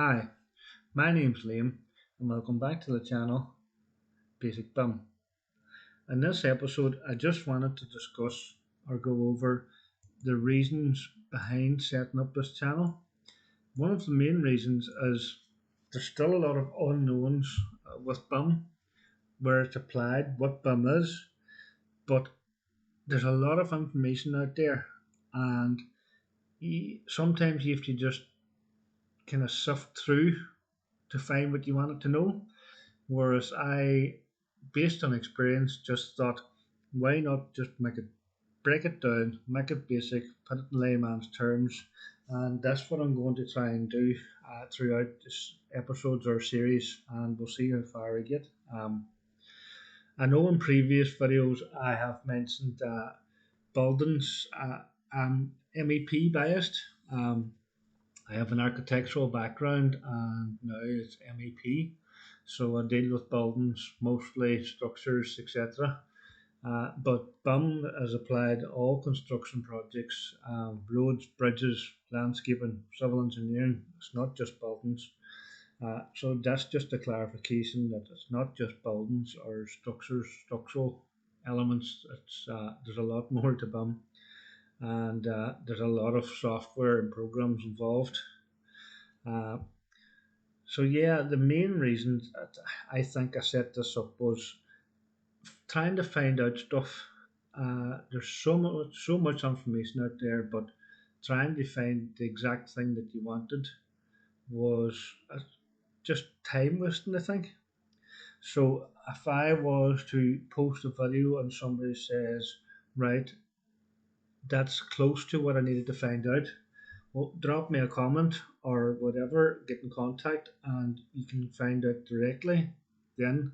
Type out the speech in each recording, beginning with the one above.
Hi, my name's Liam and welcome back to the channel BasicBIM. In this episode, I just wanted to discuss or go over the reasons behind setting up this channel. One of the main reasons is there's still a lot of unknowns with BIM, where it's applied, what BIM is, but there's a lot of information out there, and sometimes you have to just kind of sift through to find what you wanted to know. Whereas I, based on experience, just thought, why not just break it down, make it basic, put it in layman's terms, and that's what I'm going to try and do throughout this episodes or series, and we'll see how far I get. I know in previous videos I have mentioned buildings. I'm MEP biased. I have an architectural background and now it's MEP. So I deal with buildings, mostly structures, etc. But BIM is applied to all construction projects, roads, bridges, landscaping, civil engineering. It's not just buildings. So that's just a clarification that it's not just buildings or structures, structural elements. There's a lot more to BIM, and there's a lot of software and programs involved. Uh, so yeah, the main reason that I think I set this up was trying to find out stuff. There's so much information out there, but trying to find the exact thing that you wanted was just time wasting, I think. So if I was to post a video and somebody says, right, that's close to what I needed to find out, well, drop me a comment or whatever, get in contact, and you can find out directly then,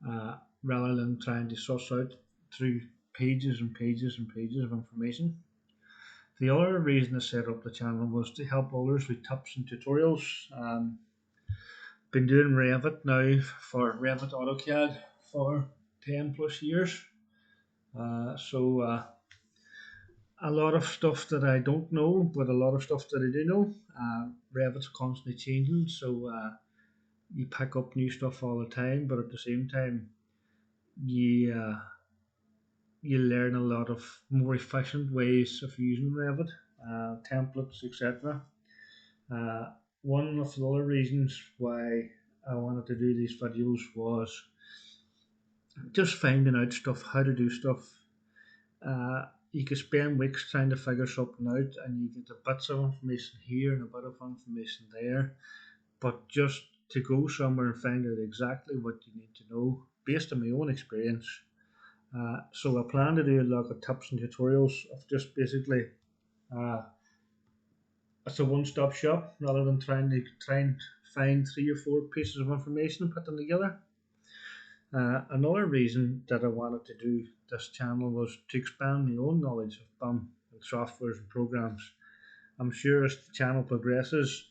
uh, rather than trying to suss out through pages and pages and pages of information. The other reason I set up the channel was to help others with tips and tutorials. Been doing Revit now for Revit AutoCAD for 10 plus years. So a lot of stuff that I don't know, but a lot of stuff that I do know. Revit's constantly changing, so you pick up new stuff all the time, but at the same time, you you learn a lot of more efficient ways of using Revit, templates, etc. Uh, One of the other reasons why I wanted to do these videos was just finding out stuff, how to do stuff. You could spend weeks trying to figure something out, and you get a bits of information here and a bit of information there. But just to go somewhere and find out exactly what you need to know based on my own experience. So I plan to do a lot of tips and tutorials of just basically uh, it's a one-stop shop rather than try and find three or four pieces of information and put them together. Another reason that I wanted to do this channel was to expand my own knowledge of BIM and softwares and programs. I'm sure as the channel progresses,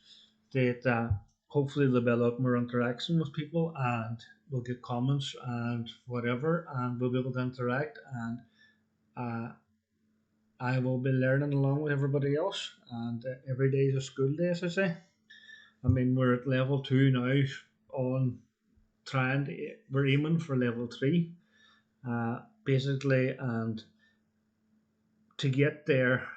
that hopefully there'll be a lot more interaction with people, and we'll get comments and whatever, and we'll be able to interact, and uh, I will be learning along with everybody else, and every day is a school day, as I say. I mean, we're at level 2 now, on we're aiming for level 3, basically, and to get there,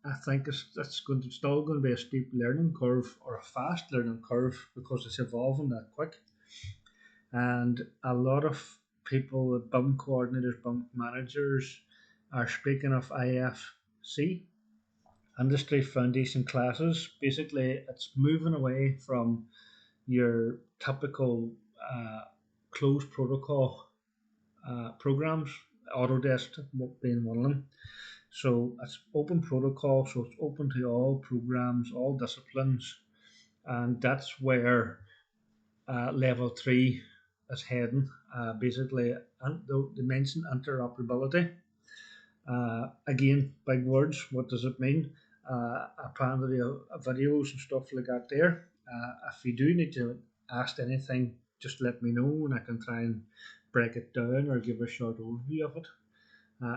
I think still going to be a steep learning curve or a fast learning curve because it's evolving that quick. And a lot of people, BIM coordinators, BIM managers, are speaking of IFC, Industry Foundation classes. Basically, it's moving away from your typical closed protocol programs, Autodesk being one of them. So it's open protocol, so it's open to all programs, all disciplines, and that's where level 3 is heading. Basically, and they mention interoperability. Again, big words. What does it mean? I plan to do videos and stuff like that there. If you do need to ask anything, just let me know and I can try and break it down or give a short overview of it.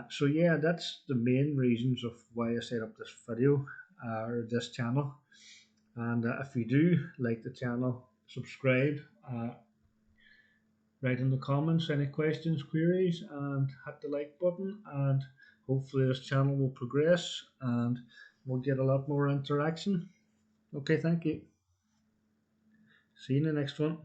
So yeah, that's the main reasons of why I set up this video or this channel. And if you do like the channel, subscribe, write in the comments any questions, queries, and hit the like button. And hopefully, this channel will progress and we'll get a lot more interaction. Okay, thank you. See you in the next one.